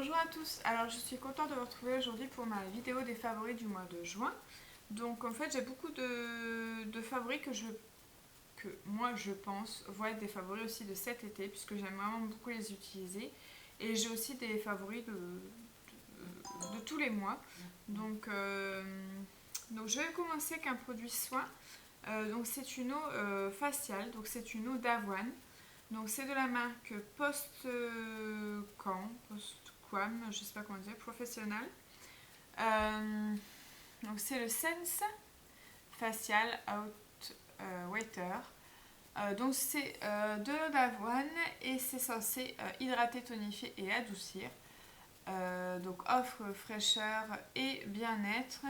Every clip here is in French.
Bonjour à tous, alors je suis contente de vous retrouver aujourd'hui pour ma vidéo des favoris du mois de juin. Donc en fait j'ai beaucoup de favoris que moi je pense vont être des favoris aussi de cet été puisque j'aime vraiment beaucoup les utiliser. Et j'ai aussi des favoris de tous les mois. Donc, donc je vais commencer avec un produit soin. Donc c'est une eau faciale, donc c'est une eau d'avoine. Donc c'est de la marque Postquam, je sais pas comment dire, professionnel. Donc c'est le Sense Facial Out Water. Donc c'est de l'eau d'avoine et c'est censé hydrater, tonifier et adoucir. Donc offre fraîcheur et bien-être.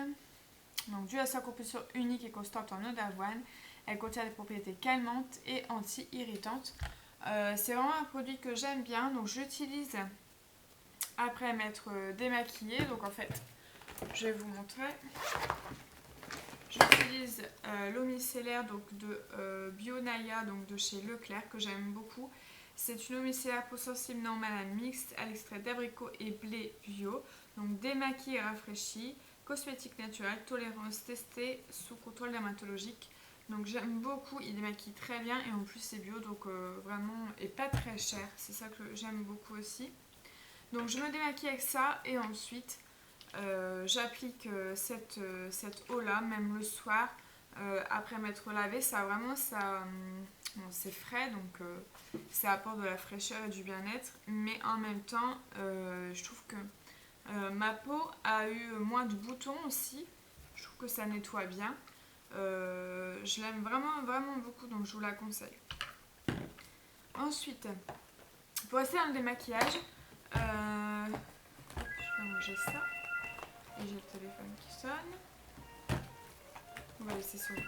Donc due à sa composition unique et constante en eau d'avoine, elle contient des propriétés calmantes et anti-irritantes. C'est vraiment un produit que j'aime bien, donc j'utilise après m'être démaquillée. Donc en fait, je vais vous montrer. J'utilise l'eau micellaire donc, de Bionaya, donc de chez Leclerc, que j'aime beaucoup. C'est une eau micellaire peau sensible normale mixte à l'extrait d'abricot et blé bio. Donc démaquille et rafraîchit, cosmétique naturel, tolérance testée sous contrôle dermatologique. Donc j'aime beaucoup, il démaquille très bien et en plus c'est bio, donc vraiment, et pas très cher. C'est ça que j'aime beaucoup aussi. Donc je me démaquille avec ça et ensuite j'applique cette eau là, même le soir, après m'être lavé. Ça vraiment, bon, c'est frais, donc ça apporte de la fraîcheur et du bien-être. Mais en même temps, je trouve que ma peau a eu moins de boutons aussi. Je trouve que ça nettoie bien. Je l'aime vraiment, vraiment beaucoup, donc je vous la conseille. Ensuite, pour rester dans le démaquillage, je vais ranger ça. Et j'ai le téléphone qui sonne. On va laisser sonner.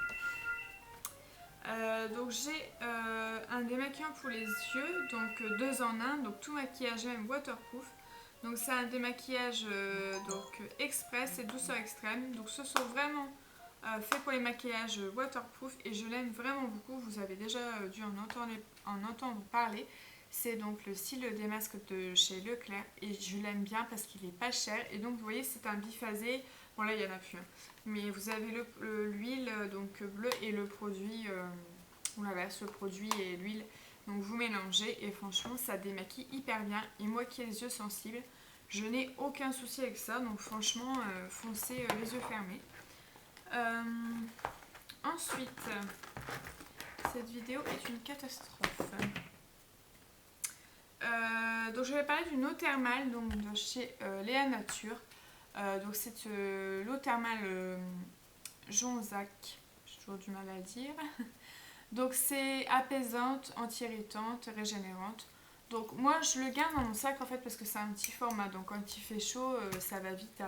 Donc j'ai un démaquillant pour les yeux, donc 2 en 1, donc tout maquillage même waterproof. Donc c'est un démaquillage express et douceur extrême. Donc ce sont vraiment faits pour les maquillages waterproof et je l'aime vraiment beaucoup. Vous avez déjà dû en entendre parler. C'est donc le cils des masques de chez Leclerc et je l'aime bien parce qu'il est pas cher. Et donc vous voyez, c'est un biphasé. Bon là il y en a plus, hein. Mais vous avez l'huile donc bleue et le produit, ou l'inverse, le produit et l'huile. Donc vous mélangez et franchement ça démaquille hyper bien. Et moi qui ai les yeux sensibles, je n'ai aucun souci avec ça. Donc franchement, foncez les yeux fermés. Ensuite, cette vidéo est une catastrophe. Donc je vais parler d'une eau thermale donc de chez Léa Nature. Donc c'est l'eau thermale Jonzac, j'ai toujours du mal à dire. Donc c'est apaisante, anti-irritante, régénérante. Donc moi je le garde dans mon sac en fait parce que c'est un petit format. Donc quand il fait chaud, ça va vite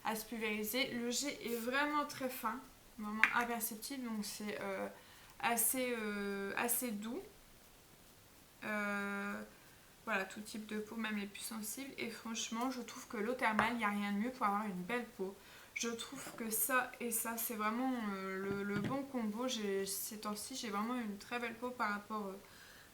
à se pulvériser. Le jet est vraiment très fin, vraiment imperceptible. Donc c'est assez doux. Voilà, tout type de peau, même les plus sensibles. Et franchement, je trouve que l'eau thermale, il n'y a rien de mieux pour avoir une belle peau. Je trouve que ça et ça, c'est vraiment le bon combo. Ces temps-ci, j'ai vraiment une très belle peau par rapport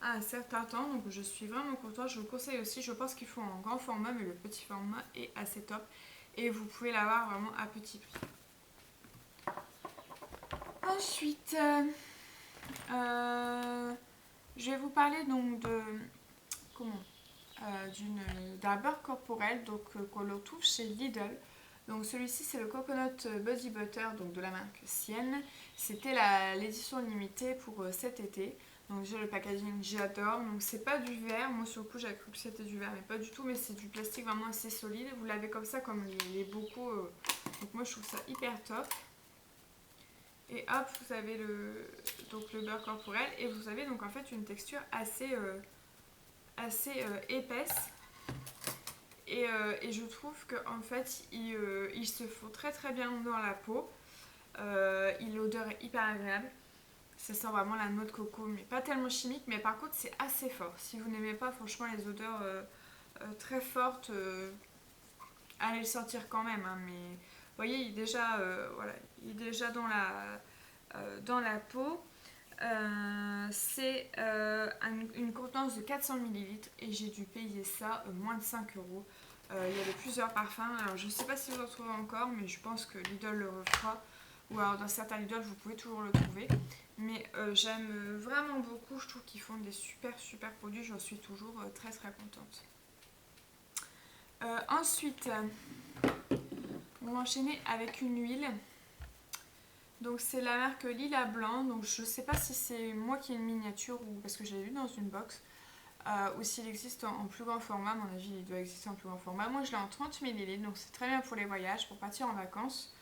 à un certain temps. Donc je suis vraiment contente. Je vous conseille aussi. Je pense qu'il faut en grand format, mais le petit format est assez top. Et vous pouvez l'avoir vraiment à petit prix. Ensuite, je vais vous parler donc de... Comment d'un beurre corporel donc qu'on retrouve chez Lidl. Donc celui-ci c'est le Coconut Body Butter donc de la marque Sienne. C'était l'édition limitée pour cet été. Donc j'ai le packaging, j'adore. Donc c'est pas du verre, moi sur le coup j'avais cru que c'était du verre mais pas du tout, mais c'est du plastique vraiment assez solide. Vous l'avez comme ça comme les bocaux. Donc moi je trouve ça hyper top. Et hop, vous avez donc le beurre corporel et vous avez donc en fait une texture assez épaisse et je trouve qu'en fait il se fond très très bien dans la peau. L'odeur est hyper agréable, ça sent vraiment la noix de coco mais pas tellement chimique, mais par contre c'est assez fort. Si vous n'aimez pas franchement les odeurs très fortes, allez le sentir quand même, hein, mais vous voyez il est déjà, voilà, il est déjà dans la peau. C'est une contenance de 400 ml et j'ai dû payer ça moins de 5 euros. Il y avait plusieurs parfums. Alors je ne sais pas si vous en trouvez encore, mais je pense que Lidl le refera. Ou alors dans certains Lidl, vous pouvez toujours le trouver. Mais j'aime vraiment beaucoup. Je trouve qu'ils font des super produits. J'en suis toujours très contente. Ensuite, on va enchaîner avec une huile. Donc c'est la marque Lila Blanc. Donc je sais pas si c'est moi qui ai une miniature ou parce que je l'ai vu dans une box. Ou s'il existe en plus grand format. À mon avis il doit exister en plus grand format. Moi je l'ai en 30 ml. Donc c'est très bien pour les voyages, pour partir en vacances.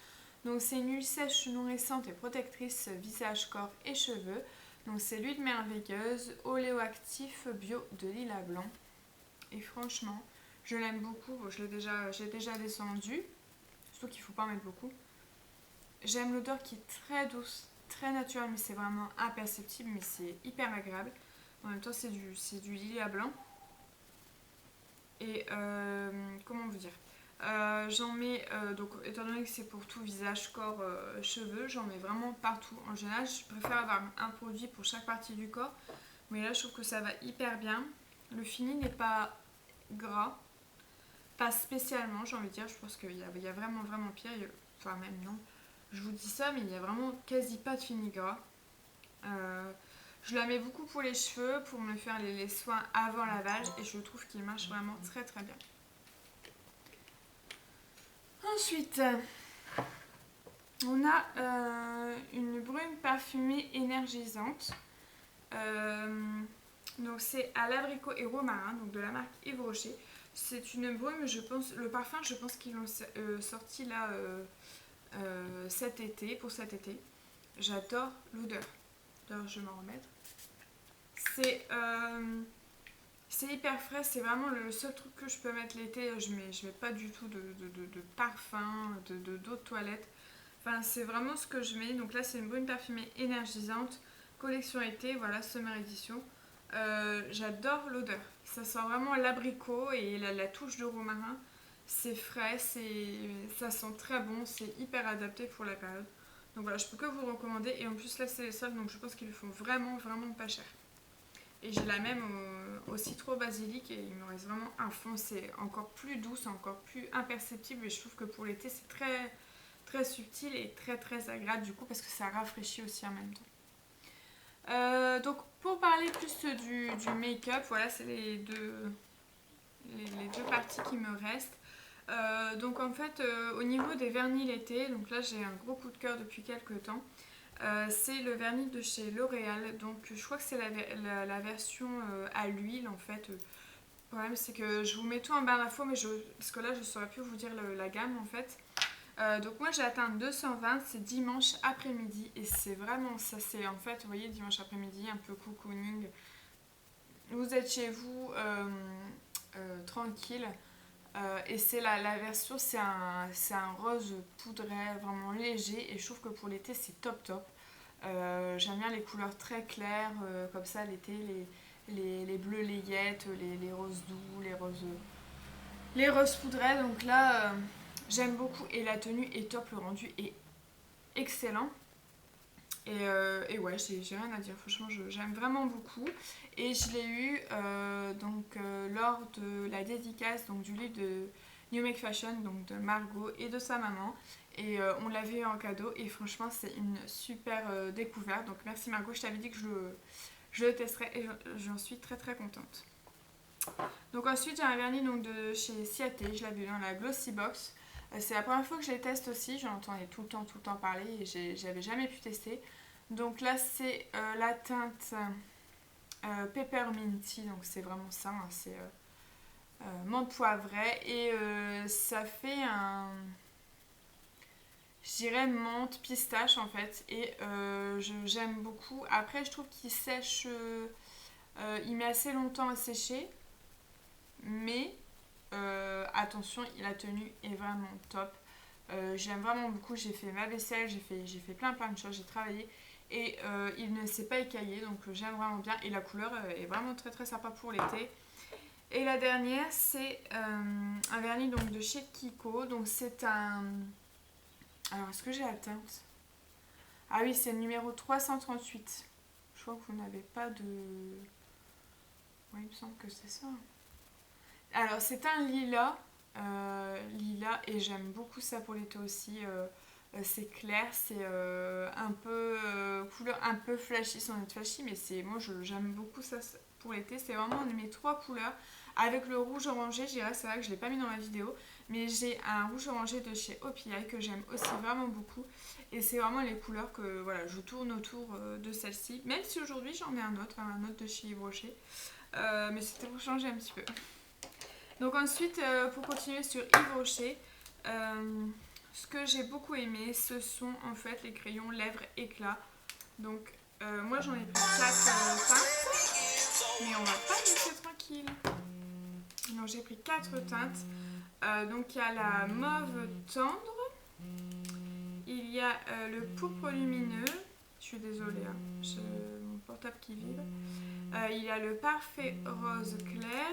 Donc c'est une huile sèche, nourrissante et protectrice visage, corps et cheveux. Donc c'est l'huile merveilleuse oléoactif bio de Lila Blanc. Et franchement, je l'aime beaucoup. Bon, j'ai déjà descendu. Surtout qu'il ne faut pas en mettre beaucoup. J'aime l'odeur qui est très douce, très naturelle, mais c'est vraiment imperceptible, mais c'est hyper agréable. En même temps, c'est du Lila Blanc. Et comment vous dire, j'en mets, donc étant donné que c'est pour tout, visage, corps, cheveux, j'en mets vraiment partout. En général, je préfère avoir un produit pour chaque partie du corps, mais là, je trouve que ça va hyper bien. Le fini n'est pas gras, pas spécialement, j'ai envie de dire. Je pense qu'il y a vraiment pire. Enfin, même non, je vous dis ça, mais il y a vraiment quasi pas de fini gras. Je la mets beaucoup pour les cheveux, pour me faire les soins avant lavage, et je trouve qu'il marche vraiment très bien. Ensuite, on a une brume parfumée énergisante. Donc c'est à l'abricot et romarin, donc de la marque Yves Rocher. C'est une brume, je pense, le parfum, je pense qu'ils l'ont sorti là cet été, pour cet été. J'adore l'odeur. D'ailleurs, je vais m'en remettre. C'est hyper frais, c'est vraiment le seul truc que je peux mettre l'été. Je mets pas du tout de parfum, d'eau de toilette. Enfin, c'est vraiment ce que je mets. Donc là, c'est une brume parfumée énergisante. Collection été, voilà, Summer Edition. J'adore l'odeur. Ça sent vraiment l'abricot et la touche de romarin. C'est frais, ça sent très bon. C'est hyper adapté pour la période. Donc voilà, je peux que vous recommander. Et en plus, là, c'est les soldes, donc je pense qu'ils le font vraiment pas cher. Et j'ai la même au citron basilic et il me reste vraiment un fond. C'est encore plus doux, c'est encore plus imperceptible. Et je trouve que pour l'été, c'est très subtil et très agréable du coup parce que ça rafraîchit aussi en même temps. Donc pour parler plus du make-up, voilà, c'est les deux parties qui me restent. Donc en fait, au niveau des vernis l'été, donc là j'ai un gros coup de cœur depuis quelques temps. C'est le vernis de chez L'Oréal, donc je crois que c'est la version à l'huile en fait. Le problème c'est que je vous mets tout en barre d'infos, mais parce que là je ne saurais plus vous dire la gamme en fait. Donc moi j'ai atteint 220, c'est dimanche après-midi et c'est vraiment ça, c'est en fait, vous voyez, dimanche après-midi, un peu cocooning. Vous êtes chez vous, tranquille. Et c'est la version, c'est un rose poudré, vraiment léger et je trouve que pour l'été c'est top. J'aime bien les couleurs très claires, comme ça l'été, les bleus layettes, les roses doux, les roses poudrées. Donc là, j'aime beaucoup et la tenue est top, le rendu est excellent. Et ouais, j'ai rien à dire, franchement j'aime vraiment beaucoup. Et je l'ai eu lors de la dédicace donc, du livre de New Make Fashion, donc de Margot et de sa maman. Et on l'avait eu en cadeau et franchement c'est une super découverte. Donc merci Margot, je t'avais dit que je le testerai et j'en suis très contente. Donc ensuite j'ai un vernis donc, de chez Ciaté, je l'avais eu dans la Glossy Box. C'est la première fois que je les teste aussi, j'en entendais tout le temps parler et j'avais jamais pu tester. Donc là c'est la teinte Pepperminty, donc c'est vraiment ça, hein, c'est menthe poivrée et ça fait je dirais menthe pistache en fait et j'aime beaucoup. Après je trouve qu'il sèche, il met assez longtemps à sécher, mais attention, la tenue est vraiment top. J'aime vraiment beaucoup, j'ai fait ma vaisselle, j'ai fait plein de choses, j'ai travaillé et il ne s'est pas écaillé, donc j'aime vraiment bien et la couleur est vraiment très sympa pour l'été. Et la dernière c'est un vernis donc, de chez Kiko, donc c'est un... Alors est-ce que j'ai la teinte? Ah oui, c'est le numéro 338. Je crois que vous n'avez pas de... Oui, il me semble que c'est ça. Alors c'est un lilas lilas et j'aime beaucoup ça pour l'été aussi. C'est clair, c'est un peu couleur un peu flashy sans être flashy, mais moi j'aime beaucoup ça pour l'été. C'est vraiment mes trois couleurs. Avec le rouge orangé, je dirais, c'est vrai que je ne l'ai pas mis dans ma vidéo, mais j'ai un rouge orangé de chez OPI que j'aime aussi vraiment beaucoup. Et c'est vraiment les couleurs que voilà, je tourne autour de celle-ci. Même si aujourd'hui j'en mets un autre de chez Yves Rocher. Mais c'était pour changer un petit peu. Donc ensuite, pour continuer sur Yves Rocher, ce que j'ai beaucoup aimé, ce sont en fait les crayons lèvres éclat. Donc moi j'en ai pris 4 teintes, mais on va pas laisser tranquille. Donc j'ai pris 4 teintes. Donc il y a la mauve tendre, il y a le pourpre lumineux, je suis désolée, hein, j'ai mon portable qui vibre. Il y a le parfait rose clair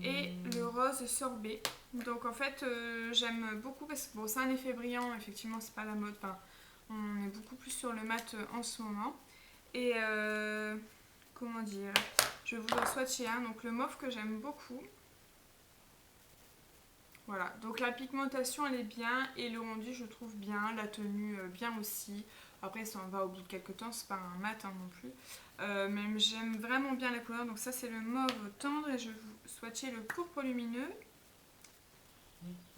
et le rose sorbet. Donc en fait j'aime beaucoup parce que bon, c'est un effet brillant, effectivement c'est pas la mode, enfin, on est beaucoup plus sur le mat en ce moment. Et comment dire, je vais vous en swatcher un, donc le mauve que j'aime beaucoup. Voilà, donc la pigmentation elle est bien et le rendu je trouve bien, la tenue bien aussi. Après ça en va au bout de quelques temps, c'est pas un mat hein, non plus. Mais j'aime vraiment bien la couleur, donc ça c'est le mauve tendre et je vais vous swatcher le pourpre lumineux.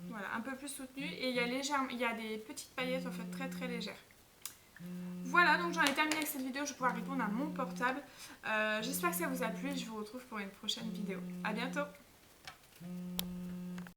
Voilà, un peu plus soutenu et il y a des petites paillettes en fait très très légères. Voilà, donc j'en ai terminé avec cette vidéo, je vais pouvoir répondre à mon portable. J'espère que ça vous a plu et je vous retrouve pour une prochaine vidéo. A bientôt!